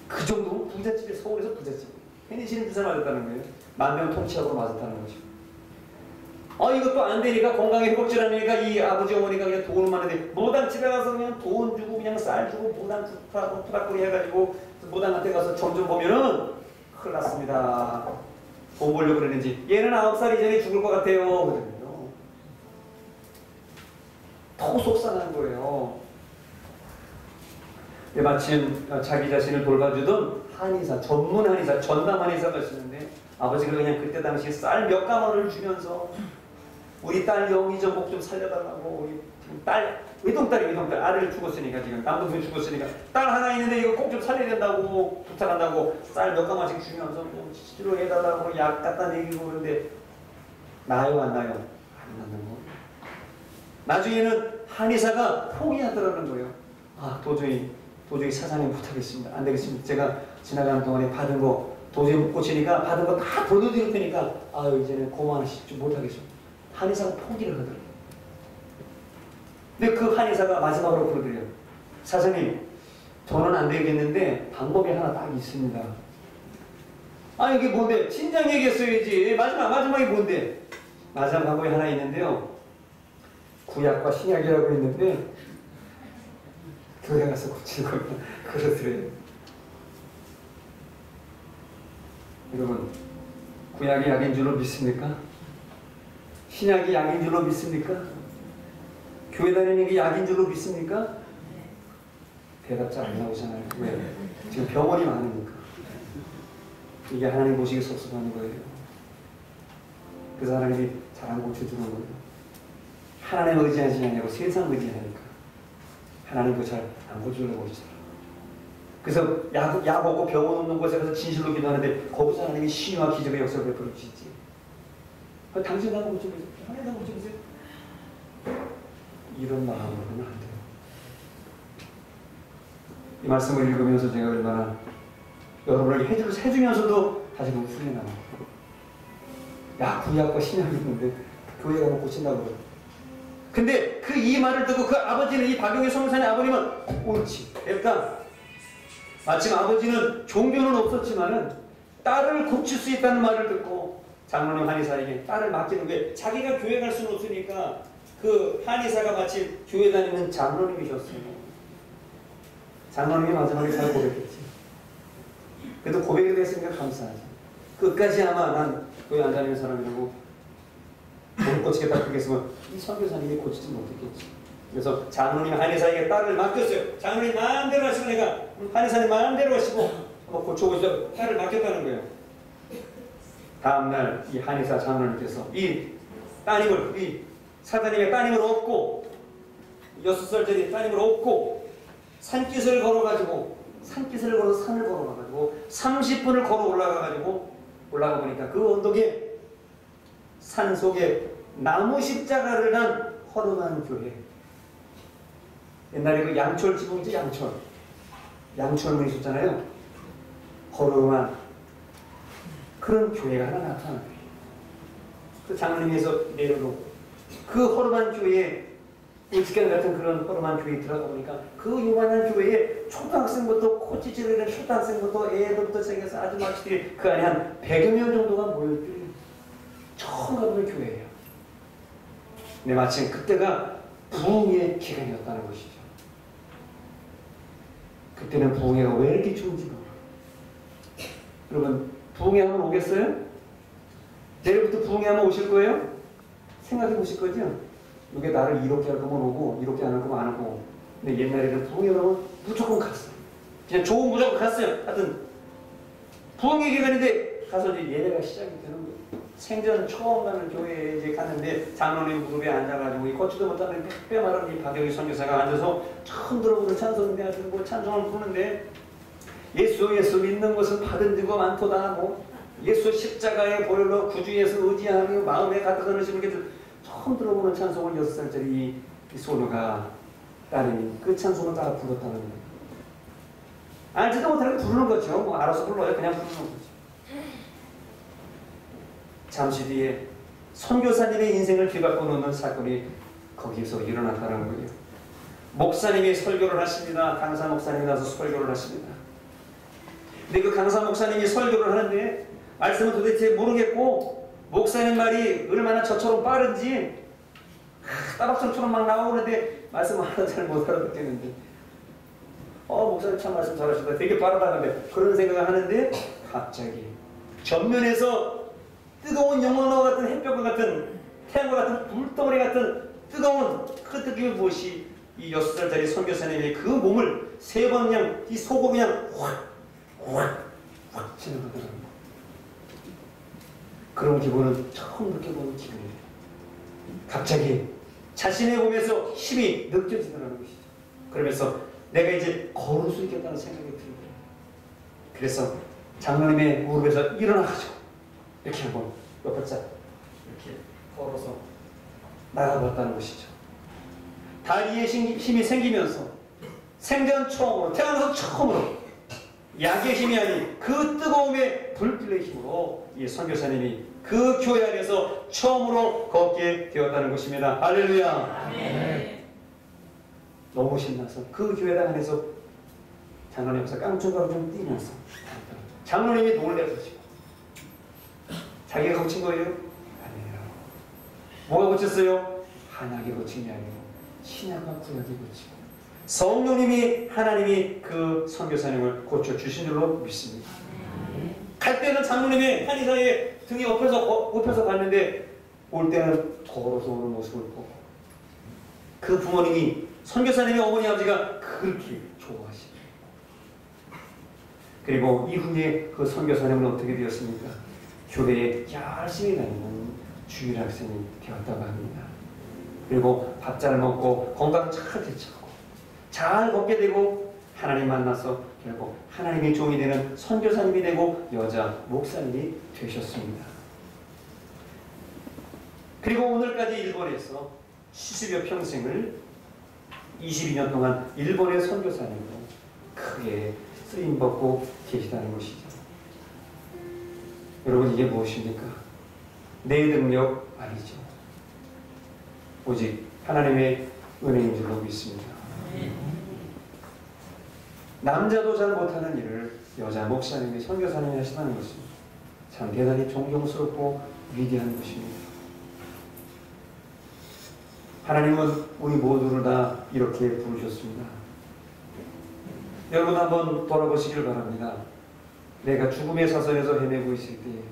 그 정도 부잣집에 서울에서 부잣집 페니실린 주사 맞았다는 거예요. 만병통치약으로 맞았다는 거죠. 이것도 안 되니까 건강에 회복질 않으니까 이 아버지 어머니가 그냥 돈을 많은데 무당 집에 가서 그냥 돈 주고 그냥 쌀 주고 무당 투닥거리 해가지고 무당한테 가서 점점 보면은 큰일 났습니다. 돈 벌려고 그러는지 얘는 9살 이전에 죽을 것 같아요. 그러거든요. 더 속상한 거예요. 마침 자기 자신을 돌봐주던 한의사, 전문 한의사, 전담 한의사가 있었는데 아버지가 그냥 그때 당시에 쌀 몇 가마를 주면서 우리 딸 영희 좀 목 좀 살려달라고 우리 지금 딸 외동딸이 아들을 죽었으니까 지금 남동생 죽었으니까 딸 하나 있는데 이거 꼭 좀 살려야 된다고 부탁한다고 쌀 몇 가마씩 주면서 좀 치료해달라고 약 갖다 내기고 그러는데 나요 안 나요? 안 나는 거예요. 나중에는 한의사가 포기하더라는 거예요. 도저히 사장님 못하겠습니다. 안 되겠습니다. 제가 지나가는 동안에 받은 거 도저히 못 고치니까 받은 거 다 돌려드릴 테니까 이제는 고만하시지 못하겠습니다. 한의사가 포기를 하더라고요. 근데 그 한의사가 마지막으로 그러더래요. 사장님 저는 안 되겠는데 방법이 하나 딱 있습니다. 이게 뭔데? 진작 얘기했어야지. 마지막이 뭔데? 마지막 방법이 하나 있는데요. 구약과 신약이라고 있는데 교회 가서 고치는 겁니다. 그러더래요. 여러분 구약이 약인 줄로 믿습니까? 신약이 약인 줄로 믿습니까? 교회 다니는 게 약인 줄로 믿습니까? 대답 잘 안 나오잖아요. 왜? 지금 병원이 많으니까. 이게 하나님 보시기 섭섭한 거예요. 그래서 하나님이 잘 안 고쳐주는 거예요. 하나님 의지하지 않냐고 세상 의지하니까 하나님도 잘 안 고쳐주려고 하시더라고요. 그래서 약 먹고 병원 없는 곳에 가서 진실로 기도하는데 거기서 하나님이 신유와 기적의 역사를 베풀어 주시지. 당신 한번 고쳐보세요. 하나님 한번 고쳐보세요. 이런 마음으로는 안 돼요. 이 말씀을 읽으면서 제가 얼마나 여러분에게 해주면서도 다시금 후회나요. 야, 구약과 신약이 있는데 교회 가면 고친다고 그래. 근데 그 이 말을 듣고 그 아버지는, 이 박용희 선교사의 아버님은 옳지, 됐다. 마침 아버지는 종교는 없었지만은 딸을 고칠 수 있다는 말을 듣고 장로님 한의사에게 딸을 맡기는 게, 자기가 교회 갈 수는 없으니까 그 한의사가 마침 교회 다니는 장로님이셨어요. 장로님이 마지막에 잘 고백했지. 그래도 고백이 됐으니까 감사하지. 끝까지 아마 난 교회 안 다니는 사람이라고 못 고치겠다 그렇게 했으면 이 선교사님이 고치지 못했겠지. 그래서 장로님 한의사에게 딸을 맡겼어요. 장로님 마음대로 하시고, 내가 한의사님 마음대로 하시고 한번 고쳐보시죠. 딸을 맡겼다는 거예요. 다음날 이 한의사 장로님께서 이 따님을, 이 사장님의 따님을 업고, 6살짜리 따님을 업고 산깃을 걸어가지고, 산깃을 걸어 산을 걸어가가지고 30분을 걸어 올라가 보니까 그 언덕에 산 속에 나무 십자가를 단 허름한 교회. 옛날에 그 양철 지붕 있죠, 양철문이 있었잖아요. 허름한 그런 교회가 하나 나타나요. 그 장로님에서 내려놓고 그 허름한 교회에, 우스캔 같은 그런 허름한 교회에 들어가 보니까 그 요만한 교회에 초등학생부터 코치질을 하는 초등학생부터 애들부터 생겨서 아줌마들이 그 안에 한 100여 명 정도가 모였더니 처음 가보는 교회예요. 근데 마침 그때가 부흥의 기간이었다는 것이죠. 그때는 부흥회가 왜 이렇게 좋은지 몰라요. 여러분, 부흥회 한번 오겠어요? 내일부터 부흥회 한번 오실 거예요? 생각해 보실 거죠? 이게 나를 이렇게 할 거면 오고, 이렇게 안 할 거면 안 하고. 근데 옛날에는 부흥회 가면 무조건 갔어요. 그냥 좋은 무조건 갔어요. 하여튼 부흥회 기간인데 가서 이제 예배가 시작이 되는 거예요. 생전 처음 가는 교회에 이제 갔는데 장로님 무릎에 앉아가지고 이 걷지도 못하는 뼈 마른 이 박용희 선교사가 앉아서 처음 들어보는 찬송인데 뭐 찬송을 부르는데, 예수 믿는 것은 받은 증거 많도다, 뭐 예수 십자가의 보혈로 구주에서 의지하며 마음에 가득 하시는 게 처음 들어보는 찬송을 6살짜리 이 소녀가, 딸이 그 찬송을 따라 불렀다는 거예요. 알지도 못하게 부르는 거죠. 뭐 알아서 불러요. 그냥 부르는 거죠. 잠시 뒤에 선교사님의 인생을 뒤바꿔 놓는 사건이 거기에서 일어났다는 거예요. 목사님이 설교를 하십니다. 강사 목사님이 나서 설교를 하십니다. 근데 그 강사 목사님이 설교를 하는데 말씀은 도대체 모르겠고, 목사님 말이 얼마나 저처럼 빠른지 따박성처럼 막 나오는데 말씀 하나 잘 못 알아듣겠는데, 목사님 참 말씀 잘하신다, 되게 빠르다는데 그런 생각을 하는데, 갑자기 전면에서 뜨거운 영혼과 같은 햇볕과 같은 태양과 같은 불덩어리 같은 뜨거운 그 느낌이 무엇이, 이 6살짜리 선교사님의 그 몸을 3번 그냥 이 속으로 그냥 확 치는 거더라고요. 그런 기분은 처음 느껴보는 기분이에요. 갑자기 자신의 몸에서 힘이 느껴지더라는 것이죠. 그러면서 내가 이제 걸을 수 있겠다는 생각이 들더라고요. 그래서 장로님의 무릎에서 일어나가지고 이렇게 한번 몇 발짝 이렇게 걸어서 나가봤다는 것이죠. 다리에 힘이 생기면서 생전 처음으로, 태어나서 처음으로 약의 힘이 아닌 그 뜨거움의 불길의 힘으로 이 선교사님이 그 교회 안에서 처음으로 걷게 되었다는 것입니다. 할렐루야. 아멘. 너무 신나서 그 교회당 안에서 장로님 앞에서 깡충깡충 뛰면서 장로님이 놀래가지고, 자기가 고친 거예요? 아니에요. 뭐가 고쳤어요? 한약이 고친 게 아니고 신약과 구약이 고치고, 성령님이, 하나님이 그 선교사님을 고쳐주신 줄로 믿습니다. 갈 때는 장로님이 한의사의 등에 업혀서 갔는데, 올 때는 걸어서 오는 모습을 보고, 그 부모님이, 선교사님의 어머니 아버지가 그렇게 좋아하시고, 그리고 이후에 그 선교사님은 어떻게 되었습니까? 교회에 열심히 다니는 주일 학생이 되었다고 합니다. 그리고 밥 잘 먹고 건강 잘 되찾고 잘 걷게 되고, 하나님 만나서 결국 하나님의 종이 되는 선교사님이 되고 여자 목사님이 되셨습니다. 그리고 오늘까지 일본에서 70여 평생을 22년 동안 일본의 선교사님으로 크게 쓰임받고 계시다는 것이죠. 여러분, 이게 무엇입니까? 내 능력 아니죠. 오직 하나님의 은혜인 줄로 믿습니다. 남자도 잘 못하는 일을 여자 목사님이, 선교사님이 하신다는 것은 참 대단히 존경스럽고 위대한 것입니다. 하나님은 우리 모두를 다 이렇게 부르셨습니다. 여러분, 한번 돌아보시길 바랍니다. 내가 죽음의 사선에서 헤매고 있을 때에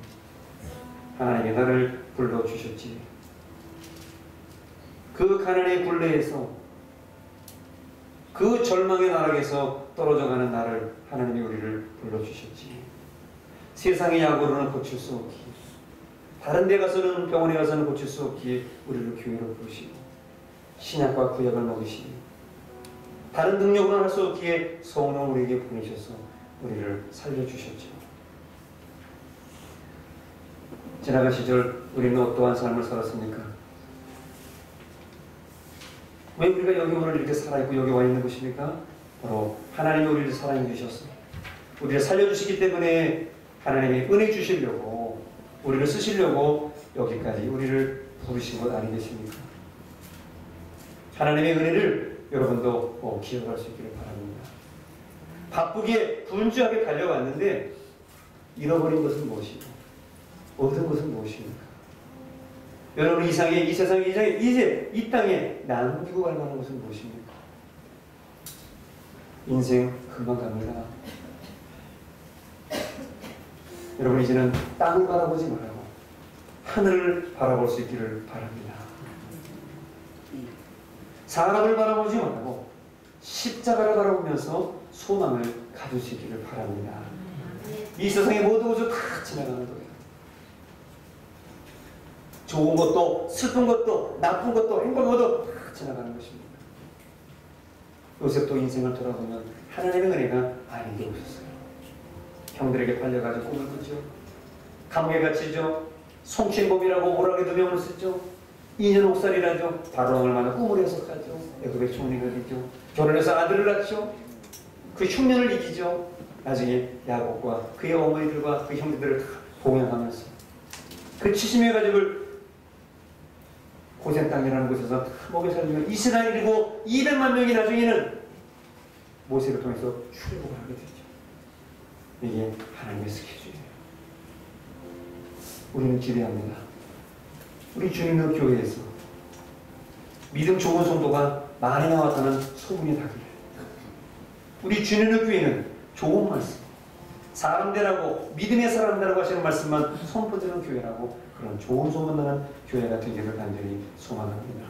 하나님이 나를 불러주셨지. 그 가난의 굴레에서, 그 절망의 나락에서 떨어져가는 나를 하나님이 우리를 불러주셨지. 세상의 약으로는 고칠 수 없기에, 다른 데 가서는, 병원에 가서는 고칠 수 없기에 우리를 교회로 부르시고, 신약과 구약을 먹이시니, 다른 능력으로는 할 수 없기에 성령을 우리에게 보내셔서 우리를 살려주셨죠. 지나간 시절 우리는 어떠한 삶을 살았습니까? 왜 우리가 여기 오늘 이렇게 살아있고 여기 와 있는 것입니까? 바로 하나님이 우리를 사랑해 주셨어요. 우리를 살려주시기 때문에 하나님이 은혜 주시려고, 우리를 쓰시려고 여기까지 우리를 부르신 것 아니겠습니까? 하나님의 은혜를 여러분도 기억할 수 있기를 바랍니다. 바쁘게 분주하게 달려왔는데 잃어버린 것은 무엇이고 얻은 것은 무엇입니까? 여러분, 이 세상에 이제 이 땅에 남기고 갈 만한 것은 무엇입니까? 인생 금방 갑니다. 여러분, 이제는 땅을 바라보지 말고 하늘을 바라볼 수 있기를 바랍니다. 사람을 바라보지 말고 십자가를 바라보면서 소망을 가질 수 있기를 바랍니다. 이 세상의 모든 것을 다 지나가는 거예요. 좋은 것도 슬픈 것도 나쁜 것도 행복한 것도 다 지나가는 것입니다. 요셉도 인생을 돌아보면 하나님의 은혜가 아닌 게 없었어요. 형들에게 팔려가지고 꿈을 꾸죠. 감옥에 갇히죠. 송신범이라고 오락에 2명을 쓰죠. 2년 옥살이라죠. 바로왕을 만나 꿈을 해석하죠. 애굽의 총리가 되죠. 결혼해서 아들을 낳죠. 그 흉년을 이기죠. 나중에 야곱과 그의 어머니들과 그 형제들을 다 봉양하면서 그 70여 가족을 고센 땅이라는 곳에서 다 먹여 살리면 이스라엘이 그리고 200만 명이 나중에는 모세를 통해서 출애굽을 하게 되죠. 이게 하나님의 스케줄이에요. 우리는 기대합니다. 우리 주님의 교회에서 믿음 좋은 성도가 많이 나왔다는 소문이 나기를, 우리 주님의 교회는 좋은 말씀, 사람들하고 믿음의 사람들하고 하시는 말씀만 선포되는 교회라고, 그런 좋은 소문나는 교회가 되기를 간절히 소망합니다.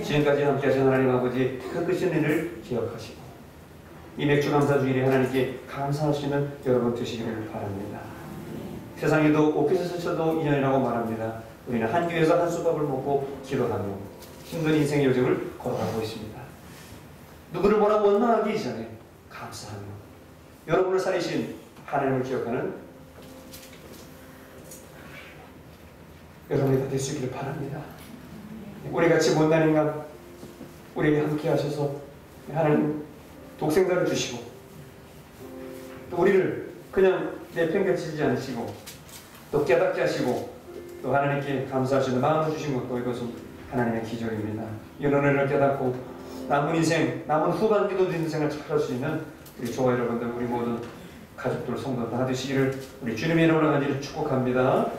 지금까지 함께 하신 하나님 아버지 그 크신 은혜를 기억하시고 이 맥주 감사주일에 하나님께 감사하시는 여러분 되시기를 바랍니다. 세상에도 오피스 스쳐도 인연이라고 말합니다. 우리는 한 교회에서 한 수밥을 먹고 기도하며 힘든 인생의 요정을 걸어가고 있습니다. 누구를 뭐라고 원망하기 이전에 감사하며 여러분을 살리신 하나님을 기억하는 여러분이 될 수 있기를 바랍니다. 우리같이 못난 인간, 우리에게 함께 하셔서 하나님 독생자를 주시고 또 우리를 그냥 내팽개치지 않으시고 또 깨닫게 하시고 또 하나님께 감사하시는 마음을 주신 것도 이것은 하나님의 기적입니다. 이런 은혜를 깨닫고 남은 인생, 남은 후반 기도 인생을 잘 할 수 있는 우리 조화 여러분들, 우리 모든 가족들, 성도 다 되시기를 우리 주님의 이름으로 간절히 축복합니다.